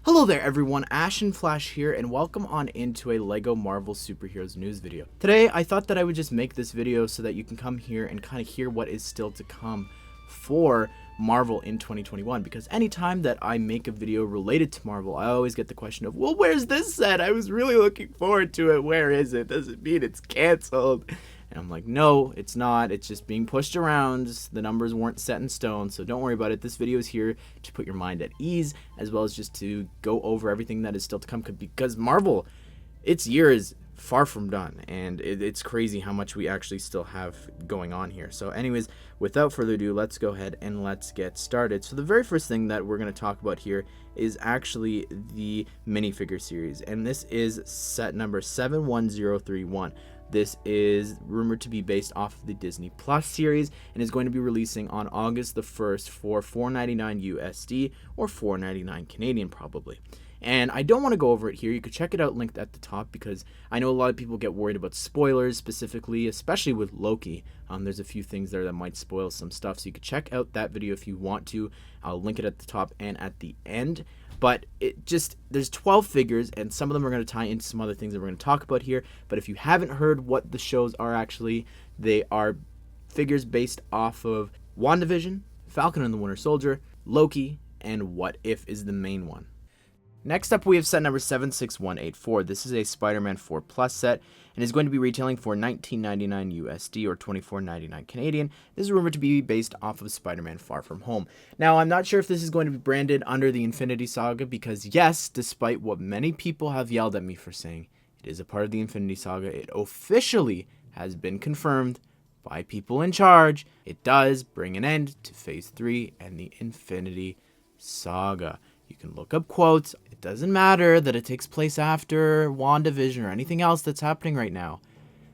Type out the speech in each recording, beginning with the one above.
Hello there everyone, Ashnflash here, and welcome on into a LEGO Marvel Superheroes news video. Today, I thought that I would just make this video so that you can come here and kind of hear what is still to come for Marvel in 2021, because anytime that I make a video related to Marvel, I always get the question of, well, where's this set? I was really looking forward to it. Where is it? Does it mean it's canceled? And I'm like, no, it's not. It's just being pushed around. The numbers weren't set in stone, so don't worry about it. This video is here to put your mind at ease, as well as just to go over everything that is still to come, because Marvel, its year is far from done, and it's crazy how much we actually still have going on here. So anyways, without further ado, let's go ahead and let's get started. So the very first thing that we're going to talk about here is actually the Minifigure Series, and this is set number 71031. This is rumored to be based off of the Disney Plus series and is going to be releasing on August the 1st for $4.99 USD or $4.99 Canadian probably. And I don't want to go over it here. You could check it out linked at the top, because I know a lot of people get worried about spoilers specifically, especially with Loki. There's a few things there that might spoil some stuff, so you could check out that video if you want to. I'll link it at the top and at the end. But there's 12 figures, and some of them are going to tie into some other things that we're going to talk about here. But if you haven't heard what the shows are actually, they are figures based off of WandaVision, Falcon and the Winter Soldier, Loki, and What If is the main one. Next up, we have set number 76184. This is a Spider-Man 4 Plus set and is going to be retailing for $19.99 USD or $24.99 Canadian. This is rumored to be based off of Spider-Man Far From Home. Now, I'm not sure if this is going to be branded under the Infinity Saga, because yes, despite what many people have yelled at me for saying, it is a part of the Infinity Saga. It officially has been confirmed by people in charge. It does bring an end to Phase 3 and the Infinity Saga. You can look up quotes. It doesn't matter that it takes place after WandaVision or anything else that's happening right now.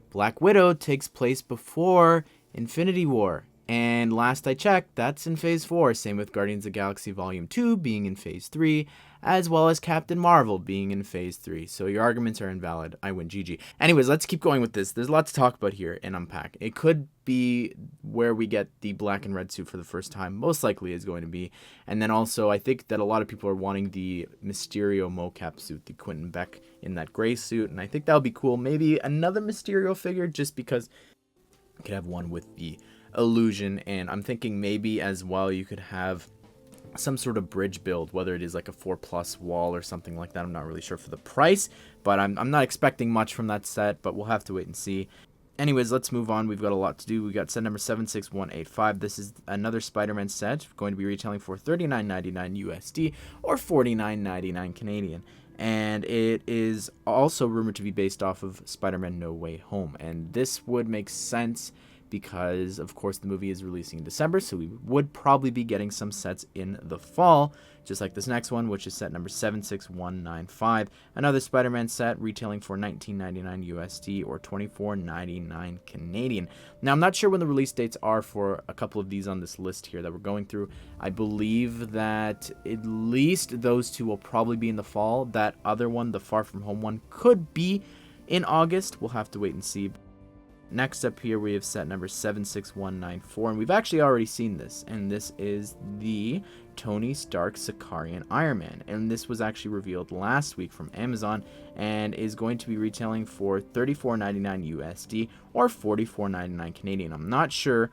Black Widow takes place before Infinity War. And last I checked, that's in Phase 4. Same with Guardians of the Galaxy Volume 2 being in Phase 3, as well as Captain Marvel being in Phase 3. So your arguments are invalid. I win, GG. Anyways, let's keep going with this. There's a lot to talk about here and unpack. It could be where we get the black and red suit for the first time. Most likely is going to be. And then also, I think that a lot of people are wanting the Mysterio mocap suit, the Quentin Beck in that gray suit. And I think that would be cool. Maybe another Mysterio figure, just because you could have one with the illusion. And I'm thinking maybe as well you could have some sort of bridge build, whether it is like a 4+ wall or something like that. I'm not really sure for the price, but I'm not expecting much from that set, but we'll have to wait and see. Anyways, let's move on. We've got a lot to do. We got set number 76185. This is another Spider-Man set, going to be retailing for $39.99 USD or $49.99 Canadian. And it is also rumored to be based off of Spider-Man No Way Home. And this would make sense because, of course, the movie is releasing in December, so we would probably be getting some sets in the fall, just like this next one, which is set number 76195. Another Spider-Man set retailing for $19.99 USD or $24.99 Canadian. Now, I'm not sure when the release dates are for a couple of these on this list here that we're going through. I believe that at least those two will probably be in the fall. That other one, the Far From Home one, could be in August. We'll have to wait and see. Next up here, we have set number 76194, and we've actually already seen this, and this is the Tony Stark Sicarian Iron Man, and this was actually revealed last week from Amazon, and is going to be retailing for $34.99 USD or $44.99 Canadian. I'm not sure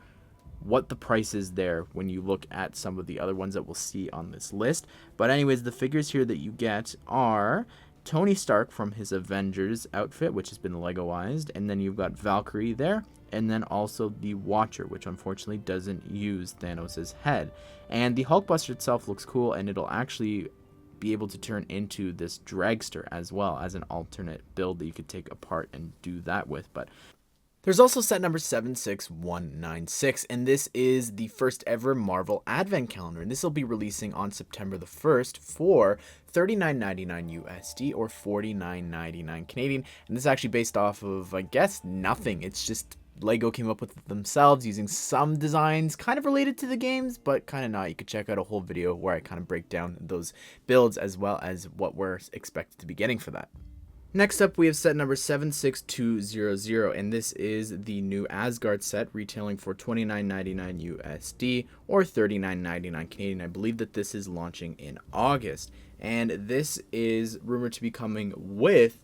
what the price is there when you look at some of the other ones that we'll see on this list, but anyways, the figures here that you get are Tony Stark from his Avengers outfit, which has been Legoized, and then you've got Valkyrie there, and then also the Watcher, which unfortunately doesn't use Thanos' head. And the Hulkbuster itself looks cool, and it'll actually be able to turn into this dragster as well as an alternate build that you could take apart and do that with. But there's also set number 76196, and this is the first ever Marvel Advent Calendar, and this will be releasing on September the 1st for $39.99 USD or $49.99 Canadian, and this is actually based off of, I guess, nothing. It's just Lego came up with it themselves using some designs kind of related to the games, but kind of not. You could check out a whole video where I kind of break down those builds as well as what we're expected to be getting for that. Next up, we have set number 76200, and this is the new Asgard set, retailing for $29.99 USD or $39.99 Canadian. I believe that this is launching in August. and this is rumored to be coming with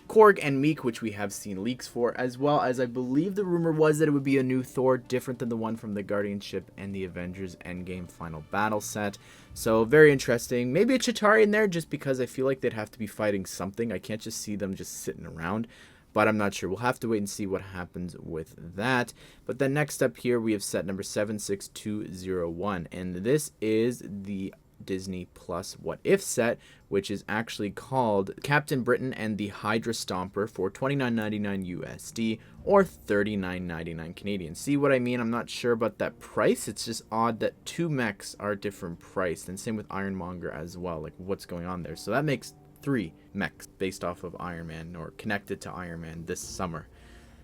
Korg and Meek, which we have seen leaks for, as well as I believe the rumor was that it would be a new Thor, different than the one from the Guardianship and the Avengers Endgame Final Battle set. So very interesting. Maybe a Chitauri in there, just because I feel like they'd have to be fighting something. I can't just see them just sitting around, but I'm not sure. We'll have to wait and see what happens with that. But then next up here, we have set number 76201, and this is the Disney Plus What If set, which is actually called Captain Britain and the Hydra Stomper for $29.99 USD or $39.99 Canadian. See what I mean? I'm not sure about that price. It's just odd that two mechs are different price, and same with Ironmonger as well. Like, what's going on there? So that makes 3 mechs based off of Iron Man or connected to Iron Man this summer.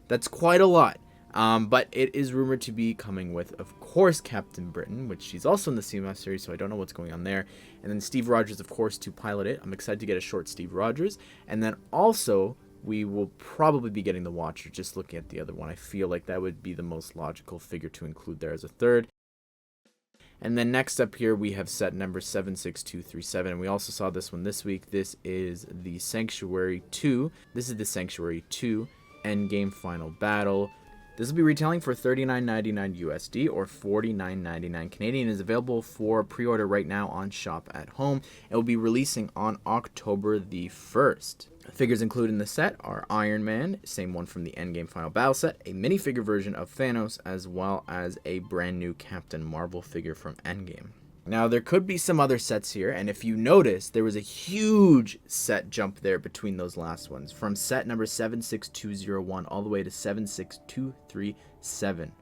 That's quite a lot. But it is rumored to be coming with, of course, Captain Britain, which she's also in the CMF series, so I don't know what's going on there. And then Steve Rogers, of course, to pilot it. I'm excited to get a short Steve Rogers. And then also, we will probably be getting the Watcher, just looking at the other one. I feel like that would be the most logical figure to include there as a third. And then next up here, we have set number 76237. And we also saw this one this week. This is the Sanctuary 2. This is the Sanctuary 2 Endgame Final Battle. This will be retailing for $39.99 USD or $49.99 Canadian. It is available for pre-order right now on Shop at Home. It will be releasing on October the 1st. Figures included in the set are Iron Man, same one from the Endgame Final Battle set, a minifigure version of Thanos, as well as a brand new Captain Marvel figure from Endgame. Now, there could be some other sets here, and if you notice, there was a huge set jump there between those last ones, from set number 76201 all the way to 76237.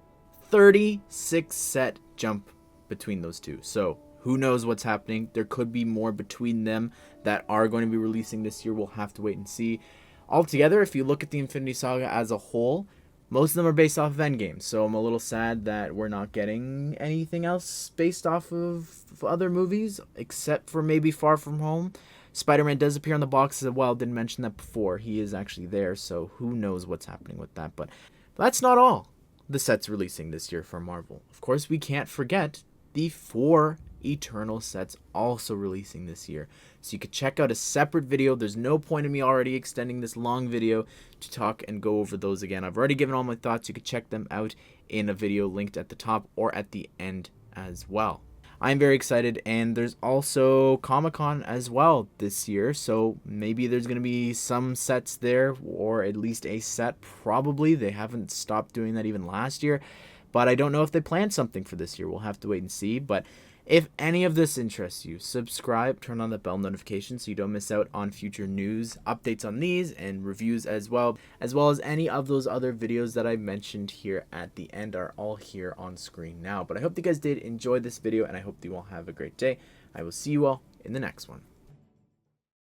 36 set jump between those two. So, who knows what's happening? There could be more between them that are going to be releasing this year. We'll have to wait and see. Altogether, if you look at the Infinity Saga as a whole, most of them are based off of Endgame, so I'm a little sad that we're not getting anything else based off of other movies, except for maybe Far From Home. Spiderman does appear on the box as well. Didn't mention that before. He is actually there, so who knows what's happening with that. But that's not all the sets releasing this year for Marvel. Of course, we can't forget the 4 Eternal sets also releasing this year. So you could check out a separate video. There's no point in me already extending this long video to talk and go over those again. I've already given all my thoughts. You could check them out in a video linked at the top or at the end as well. I'm very excited, and there's also Comic-Con as well this year, so maybe there's going to be some sets there, or at least a set, probably. They haven't stopped doing that even last year, but I don't know if they planned something for this year. We'll have to wait and see, but if any of this interests you, subscribe, turn on the bell notification so you don't miss out on future news, updates on these, and reviews as well as any of those other videos that I mentioned here at the end are all here on screen now. But I hope you guys did enjoy this video, and I hope you all have a great day. I will see you all in the next one.